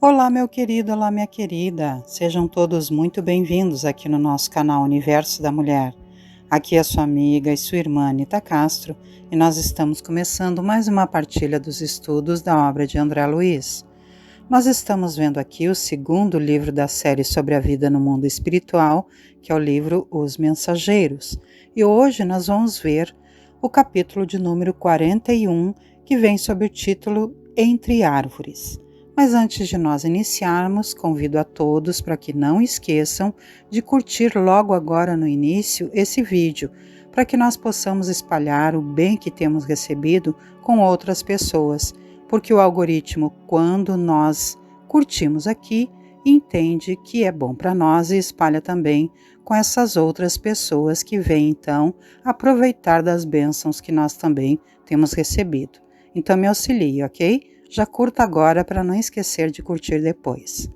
Olá, meu querido, olá, minha querida. Sejam todos muito bem-vindos aqui no nosso canal Universo da Mulher. Aqui é a sua amiga e sua irmã Anita Castro e nós estamos começando mais uma partilha dos estudos da obra de André Luiz. Nós estamos vendo aqui o segundo livro da série sobre a vida no mundo espiritual, que é o livro Os Mensageiros. E hoje nós vamos ver o capítulo de número 41, que vem sob o título Entre Árvores. Mas antes de nós iniciarmos, convido a todos para que não esqueçam de curtir logo agora no início esse vídeo, para que nós possamos espalhar o bem que temos recebido com outras pessoas, porque o algoritmo, quando nós curtimos aqui, entende que é bom para nós e espalha também com essas outras pessoas que vêm então aproveitar das bênçãos que nós também temos recebido. Então me auxilie, ok? Já curta agora para não esquecer de curtir depois.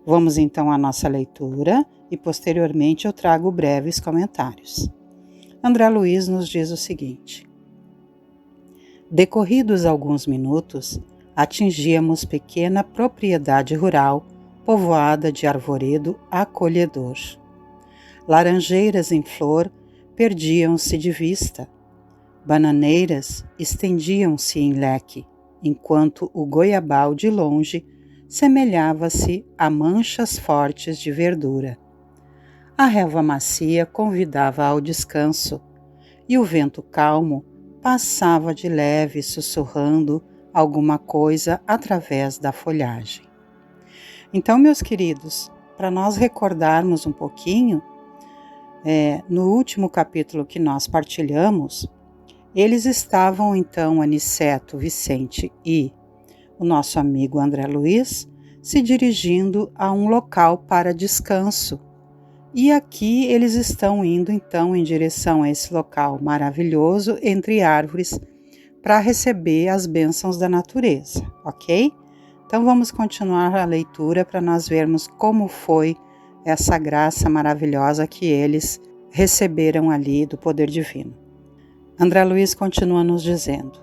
Vamos então à nossa leitura e posteriormente eu trago breves comentários. André Luiz nos diz o seguinte: decorridos alguns minutos, atingíamos pequena propriedade rural povoada de arvoredo acolhedor. Laranjeiras em flor perdiam-se de vista. Bananeiras estendiam-se em leque, enquanto o goiabal de longe semelhava-se a manchas fortes de verdura. A relva macia convidava ao descanso, e o vento calmo passava de leve sussurrando alguma coisa através da folhagem. Então, meus queridos, para nós recordarmos um pouquinho, no último capítulo que nós partilhamos, eles estavam então, Aniceto, Vicente e o nosso amigo André Luiz, se dirigindo a um local para descanso. E aqui eles estão indo então em direção a esse local maravilhoso entre árvores para receber as bênçãos da natureza, ok? Então vamos continuar a leitura para nós vermos como foi essa graça maravilhosa que eles receberam ali do poder divino. André Luiz continua nos dizendo: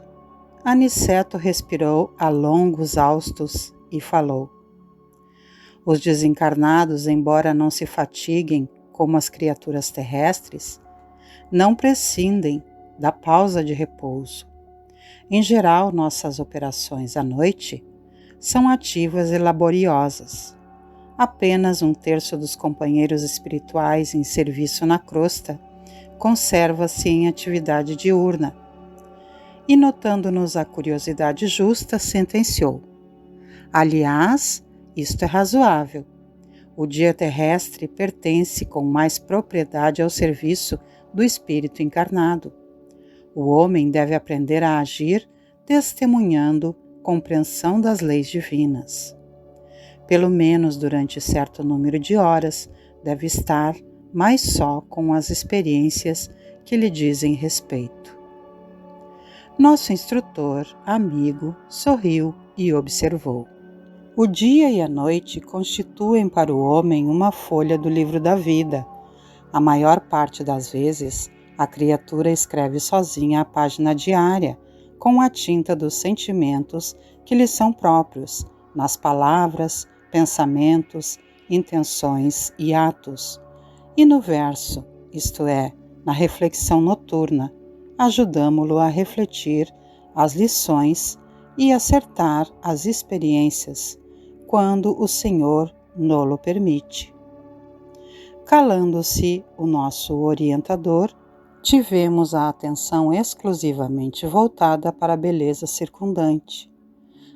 Aniceto respirou a longos haustos e falou: os desencarnados, embora não se fatiguem como as criaturas terrestres, não prescindem da pausa de repouso. Em geral, nossas operações à noite são ativas e laboriosas. Apenas 1/3 dos companheiros espirituais em serviço na crosta conserva-se em atividade diurna. E notando-nos a curiosidade justa, sentenciou: aliás, isto é razoável. O dia terrestre pertence com mais propriedade ao serviço do espírito encarnado. O homem deve aprender a agir testemunhando compreensão das leis divinas. Pelo menos durante certo número de horas, deve estar mais só com as experiências que lhe dizem respeito. Nosso instrutor, amigo, sorriu e observou: o dia e a noite constituem para o homem uma folha do livro da vida. A maior parte das vezes, a criatura escreve sozinha a página diária, com a tinta dos sentimentos que lhe são próprios, nas palavras, pensamentos, intenções e atos. E no verso, isto é, na reflexão noturna, ajudamo-lo a refletir as lições e acertar as experiências, quando o Senhor nolo permite. Calando-se o nosso orientador, tivemos a atenção exclusivamente voltada para a beleza circundante.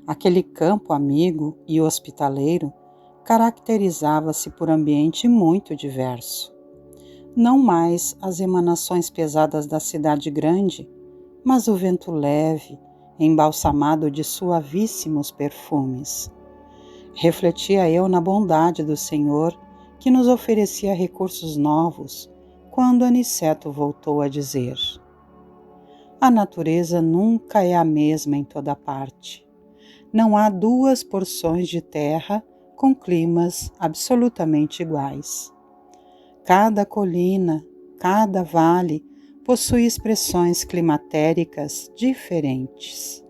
Aquele campo amigo e hospitaleiro caracterizava-se por ambiente muito diverso. Não mais as emanações pesadas da cidade grande, mas o vento leve, embalsamado de suavíssimos perfumes. Refletia eu na bondade do Senhor, que nos oferecia recursos novos, quando Aniceto voltou a dizer: a natureza nunca é a mesma em toda parte. Não há 2 porções de terra com climas absolutamente iguais. Cada colina, cada vale possui expressões climatéricas diferentes.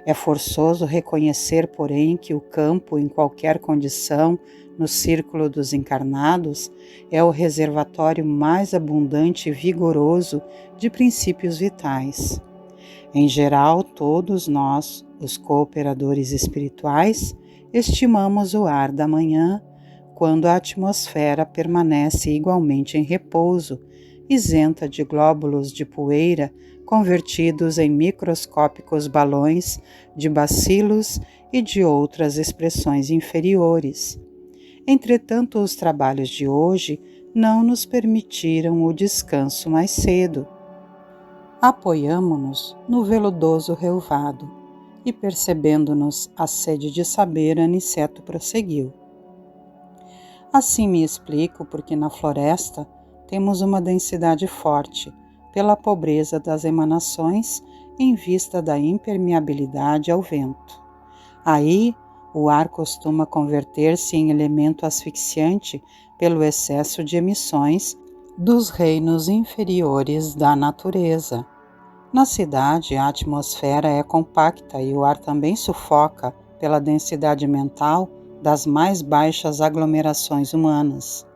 É forçoso reconhecer, porém, que o campo, em qualquer condição, no círculo dos encarnados, é o reservatório mais abundante e vigoroso de princípios vitais. Em geral, todos nós, os cooperadores espirituais, estimamos o ar da manhã, quando a atmosfera permanece igualmente em repouso, isenta de glóbulos de poeira convertidos em microscópicos balões de bacilos e de outras expressões inferiores. Entretanto, os trabalhos de hoje não nos permitiram o descanso mais cedo. Apoiamo-nos no veludoso relvado e, percebendo-nos a sede de saber, Aniceto prosseguiu. Assim me explico porque na floresta temos uma densidade forte, pela pobreza das emanações em vista da impermeabilidade ao vento. Aí, o ar costuma converter-se em elemento asfixiante pelo excesso de emissões dos reinos inferiores da natureza. Na cidade, a atmosfera é compacta e o ar também sufoca pela densidade mental das mais baixas aglomerações humanas.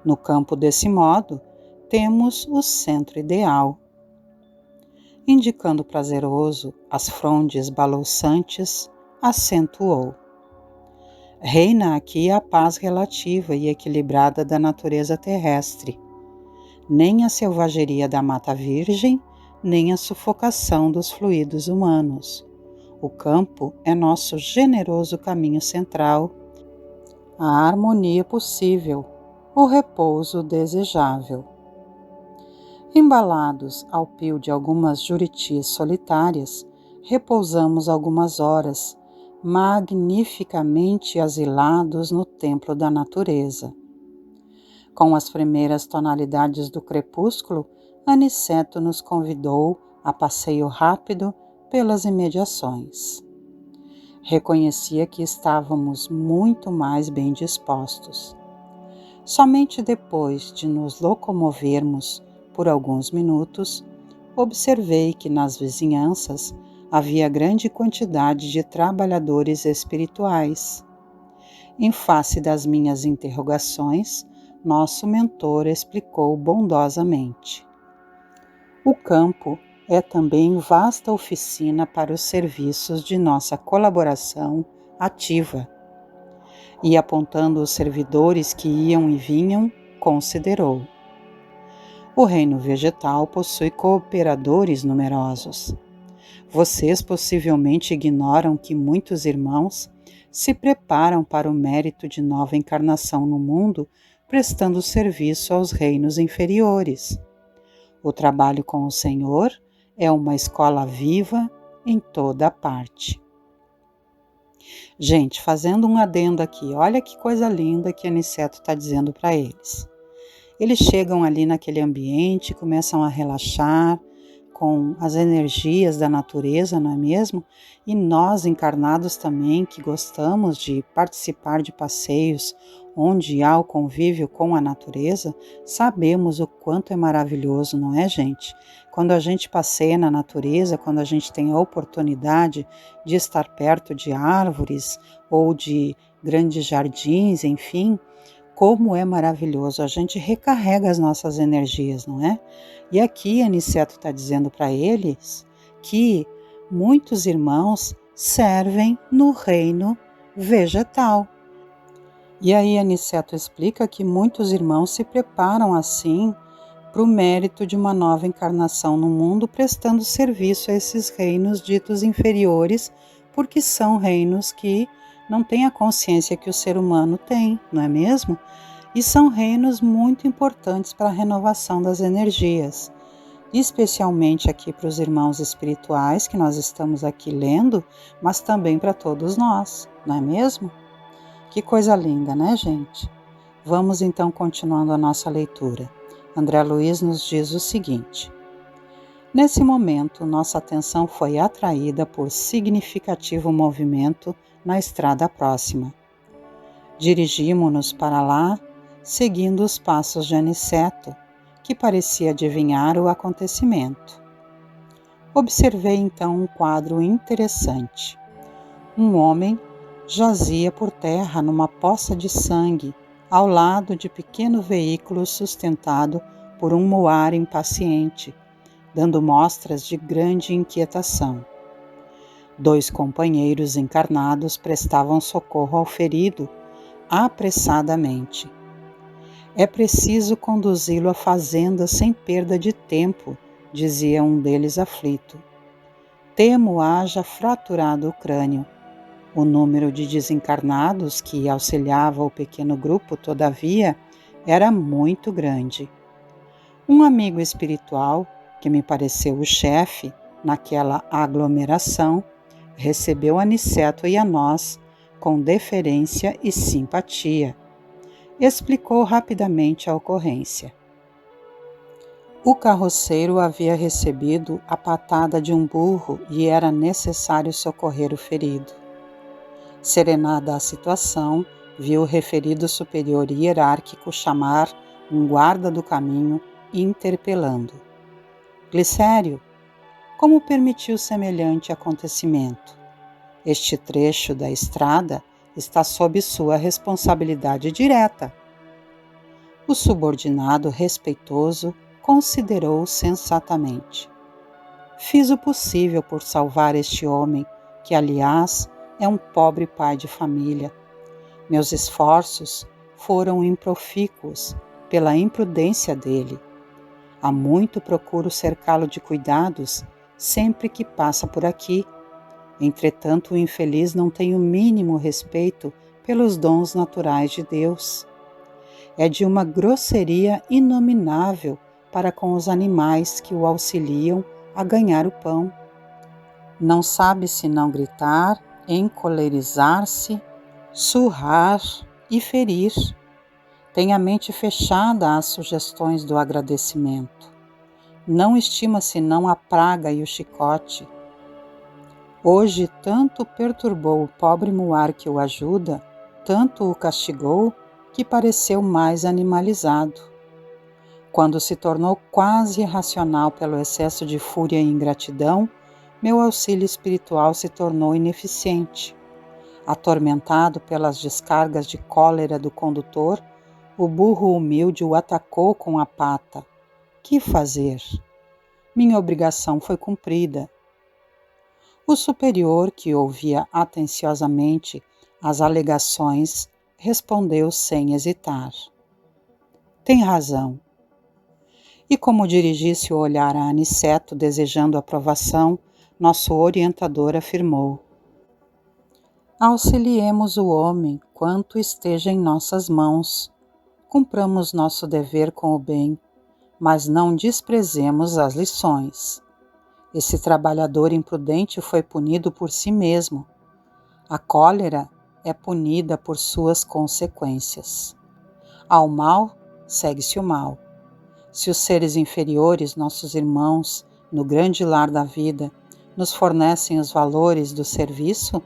No campo, desse modo, temos o centro ideal. Indicando prazeroso as frondes balouçantes, acentuou. Reina aqui a paz relativa e equilibrada da natureza terrestre. Nem a selvageria da mata virgem, nem a sufocação dos fluidos humanos. O campo é nosso generoso caminho central, a harmonia possível, o repouso desejável. Embalados ao pio de algumas juritis solitárias, repousamos algumas horas, magnificamente asilados no templo da natureza. Com as primeiras tonalidades do crepúsculo, Aniceto nos convidou a passeio rápido pelas imediações. Reconhecia que estávamos muito mais bem dispostos. Somente depois de nos locomovermos por alguns minutos, observei que nas vizinhanças havia grande quantidade de trabalhadores espirituais. Em face das minhas interrogações, nosso mentor explicou bondosamente. O campo é também vasta oficina para os serviços de nossa colaboração ativa. E apontando os servidores que iam e vinham, considerou. O reino vegetal possui cooperadores numerosos. Vocês possivelmente ignoram que muitos irmãos se preparam para o mérito de nova encarnação no mundo, prestando serviço aos reinos inferiores. O trabalho com o Senhor é uma escola viva em toda a parte. Gente, fazendo um adendo aqui, olha que coisa linda que Aniceto está dizendo para eles. Eles chegam ali naquele ambiente, começam a relaxar com as energias da natureza, não é mesmo? E nós, encarnados também, que gostamos de participar de passeios onde há o convívio com a natureza, sabemos o quanto é maravilhoso, não é, gente? Quando a gente passeia na natureza, quando a gente tem a oportunidade de estar perto de árvores ou de grandes jardins, enfim, como é maravilhoso, a gente recarrega as nossas energias, não é? E aqui Aniceto está dizendo para eles que muitos irmãos servem no reino vegetal. E aí Aniceto explica que muitos irmãos se preparam assim para o mérito de uma nova encarnação no mundo, prestando serviço a esses reinos ditos inferiores, porque são reinos que não têm a consciência que o ser humano tem, não é mesmo? E são reinos muito importantes para a renovação das energias, especialmente aqui para os irmãos espirituais que nós estamos aqui lendo, mas também para todos nós, não é mesmo? Que coisa linda, né, gente? Vamos então continuando a nossa leitura. André Luiz nos diz o seguinte: nesse momento, nossa atenção foi atraída por significativo movimento na estrada próxima. Dirigimo-nos para lá, seguindo os passos de Aniceto, que parecia adivinhar o acontecimento. Observei então um quadro interessante. Um homem jazia por terra numa poça de sangue, ao lado de pequeno veículo sustentado por um moar impaciente, dando mostras de grande inquietação. 2 companheiros encarnados prestavam socorro ao ferido apressadamente. É preciso conduzi-lo à fazenda sem perda de tempo, dizia um deles aflito. Temo haja fraturado o crânio. O número de desencarnados que auxiliava o pequeno grupo, todavia, era muito grande. Um amigo espiritual, que me pareceu o chefe naquela aglomeração, recebeu Aniceto e a nós com deferência e simpatia. Explicou rapidamente a ocorrência. O carroceiro havia recebido a patada de um burro e era necessário socorrer o ferido. Serenada a situação, viu o referido superior hierárquico chamar um guarda do caminho, interpelando. Glicério, como permitiu semelhante acontecimento? Este trecho da estrada está sob sua responsabilidade direta. O subordinado respeitoso considerou sensatamente. Fiz o possível por salvar este homem, que, aliás, é um pobre pai de família. Meus esforços foram improfícuos pela imprudência dele. Há muito procuro cercá-lo de cuidados sempre que passa por aqui. Entretanto, o infeliz não tem o mínimo respeito pelos dons naturais de Deus. É de uma grosseria inominável para com os animais que o auxiliam a ganhar o pão. Não sabe senão gritar, encolerizar-se, surrar e ferir. Tem a mente fechada às sugestões do agradecimento. Não estima senão a praga e o chicote. Hoje tanto perturbou o pobre muar que o ajuda, tanto o castigou, que pareceu mais animalizado. Quando se tornou quase irracional pelo excesso de fúria e ingratidão, meu auxílio espiritual se tornou ineficiente. Atormentado pelas descargas de cólera do condutor, o burro humilde o atacou com a pata. Que fazer? Minha obrigação foi cumprida. O superior, que ouvia atenciosamente as alegações, respondeu sem hesitar. Tem razão. E como dirigisse o olhar a Aniceto, desejando aprovação, nosso orientador afirmou: auxiliemos o homem quanto esteja em nossas mãos. Cumpramos nosso dever com o bem, mas não desprezemos as lições. Esse trabalhador imprudente foi punido por si mesmo. A cólera é punida por suas consequências. Ao mal, segue-se o mal. Se os seres inferiores, nossos irmãos, no grande lar da vida, nos fornecem os valores do serviço,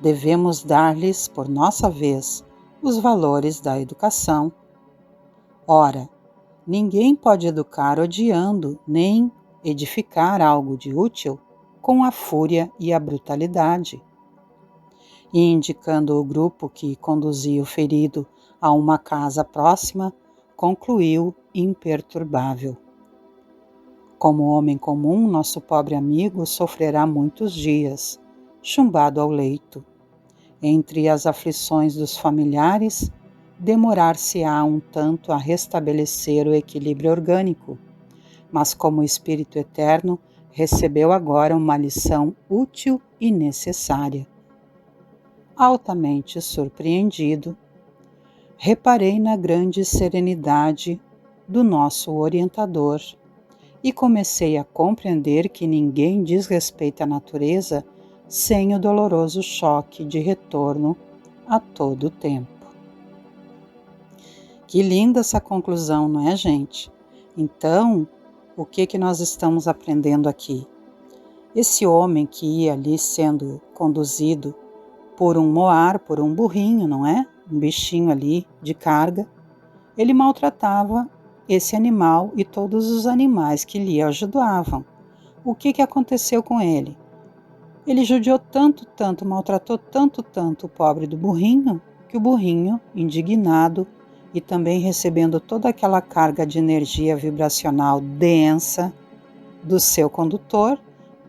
devemos dar-lhes, por nossa vez, os valores da educação. Ora, ninguém pode educar odiando, nem edificar algo de útil com a fúria e a brutalidade. E indicando o grupo que conduzia o ferido a uma casa próxima, concluiu imperturbável. Como homem comum, nosso pobre amigo sofrerá muitos dias, chumbado ao leito. Entre as aflições dos familiares, demorar-se-á um tanto a restabelecer o equilíbrio orgânico, mas como espírito eterno, recebeu agora uma lição útil e necessária. Altamente surpreendido, reparei na grande serenidade do nosso orientador e comecei a compreender que ninguém desrespeita a natureza sem o doloroso choque de retorno a todo tempo. Que linda essa conclusão, não é, gente? Então, o que nós estamos aprendendo aqui? Esse homem que ia ali sendo conduzido por um moar, por um burrinho, não é? Um bichinho ali de carga, ele maltratava esse animal e todos os animais que lhe ajudavam, o que aconteceu com ele? Ele judiou tanto, maltratou tanto o pobre do burrinho, que o burrinho, indignado e também recebendo toda aquela carga de energia vibracional densa do seu condutor,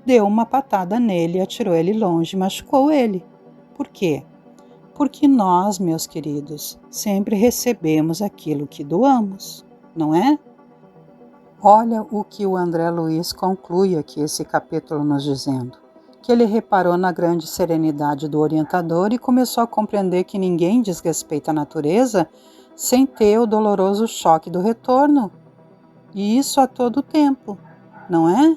deu uma patada nele, atirou ele longe e machucou ele. Por quê? Porque nós, meus queridos, sempre recebemos aquilo que doamos, não é? Olha o que o André Luiz conclui aqui esse capítulo nos dizendo, que ele reparou na grande serenidade do orientador e começou a compreender que ninguém desrespeita a natureza sem ter o doloroso choque do retorno. E isso a todo tempo, não é?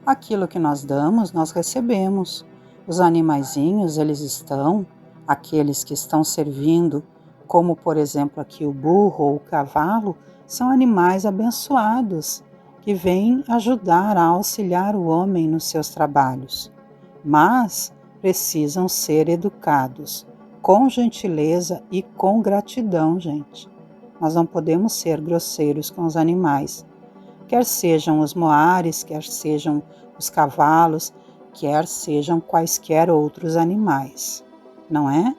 Aquilo que nós damos, nós recebemos. Os animaizinhos, eles estão, aqueles que estão servindo, como por exemplo aqui o burro ou o cavalo, são animais abençoados, que vêm ajudar a auxiliar o homem nos seus trabalhos. Mas precisam ser educados, com gentileza e com gratidão, gente. Nós não podemos ser grosseiros com os animais, quer sejam os moares, quer sejam os cavalos, quer sejam quaisquer outros animais, não é?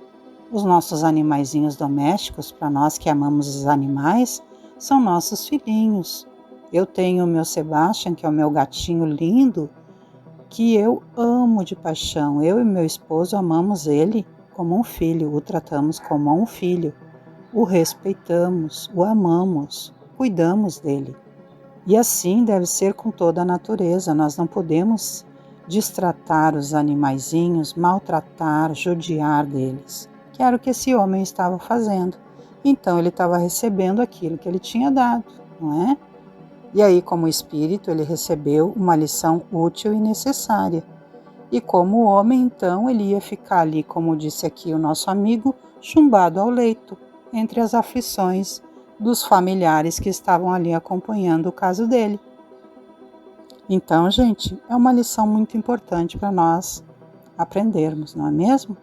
Os nossos animaizinhos domésticos, para nós que amamos os animais, são nossos filhinhos. Eu tenho o meu Sebastian, que é o meu gatinho lindo, que eu amo de paixão. Eu e meu esposo amamos ele como um filho, o tratamos como um filho, o respeitamos, o amamos, cuidamos dele. E assim deve ser com toda a natureza. Nós não podemos destratar os animaizinhos, maltratar, judiar deles, que era o que esse homem estava fazendo. Então ele estava recebendo aquilo que ele tinha dado, não é? E aí, como espírito, ele recebeu uma lição útil e necessária. E como homem, então, ele ia ficar ali, como disse aqui o nosso amigo, chumbado ao leito, entre as aflições dos familiares que estavam ali acompanhando o caso dele. Então, gente, é uma lição muito importante para nós aprendermos, não é mesmo?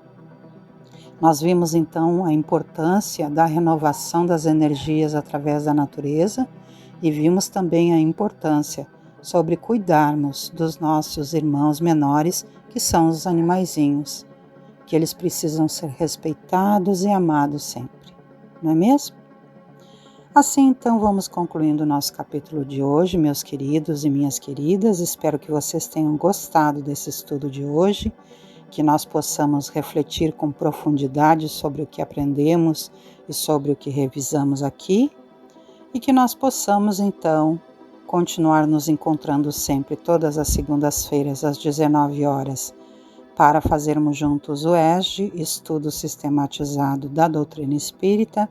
Nós vimos então a importância da renovação das energias através da natureza e vimos também a importância sobre cuidarmos dos nossos irmãos menores, que são os animaizinhos, que eles precisam ser respeitados e amados sempre, não é mesmo? Assim, então, vamos concluindo o nosso capítulo de hoje, meus queridos e minhas queridas. Espero que vocês tenham gostado desse estudo de hoje, que nós possamos refletir com profundidade sobre o que aprendemos e sobre o que revisamos aqui, e que nós possamos, então, continuar nos encontrando sempre todas as segundas-feiras às 19 horas para fazermos juntos o ESG, Estudo Sistematizado da Doutrina Espírita,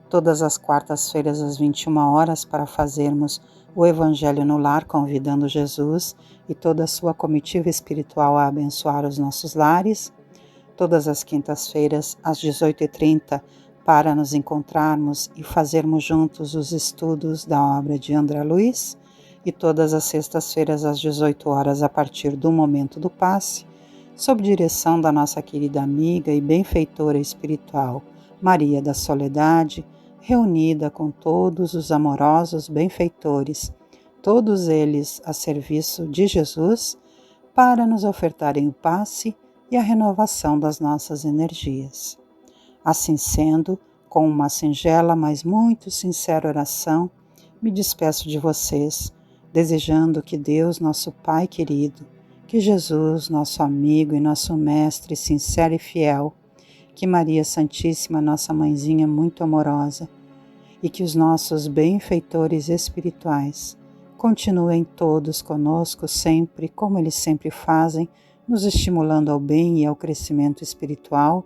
todas as quartas-feiras às 21 horas para fazermos o Evangelho no Lar, convidando Jesus e toda a sua comitiva espiritual a abençoar os nossos lares, todas as quintas-feiras às 18h30 para nos encontrarmos e fazermos juntos os estudos da obra de André Luiz, e todas as sextas-feiras às 18 horas a partir do momento do passe, sob direção da nossa querida amiga e benfeitora espiritual Maria da Soledade, reunida com todos os amorosos benfeitores, todos eles a serviço de Jesus, para nos ofertarem o passe e a renovação das nossas energias. Assim sendo, com uma singela, mas muito sincera oração, me despeço de vocês, desejando que Deus, nosso Pai querido, que Jesus, nosso amigo e nosso mestre sincero e fiel, que Maria Santíssima, nossa mãezinha muito amorosa, e que os nossos benfeitores espirituais continuem todos conosco sempre, como eles sempre fazem, nos estimulando ao bem e ao crescimento espiritual,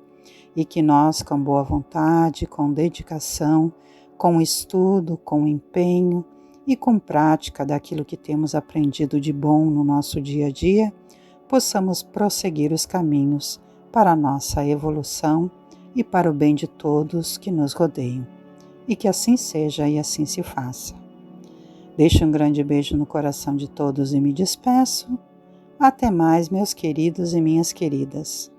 e que nós, com boa vontade, com dedicação, com estudo, com empenho e com prática daquilo que temos aprendido de bom no nosso dia a dia, possamos prosseguir os caminhos para a nossa evolução e para o bem de todos que nos rodeiam. E que assim seja e assim se faça. Deixo um grande beijo no coração de todos e me despeço. Até mais, meus queridos e minhas queridas.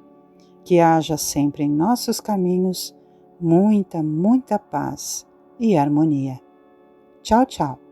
Que haja sempre em nossos caminhos muita paz e harmonia. Tchau, tchau.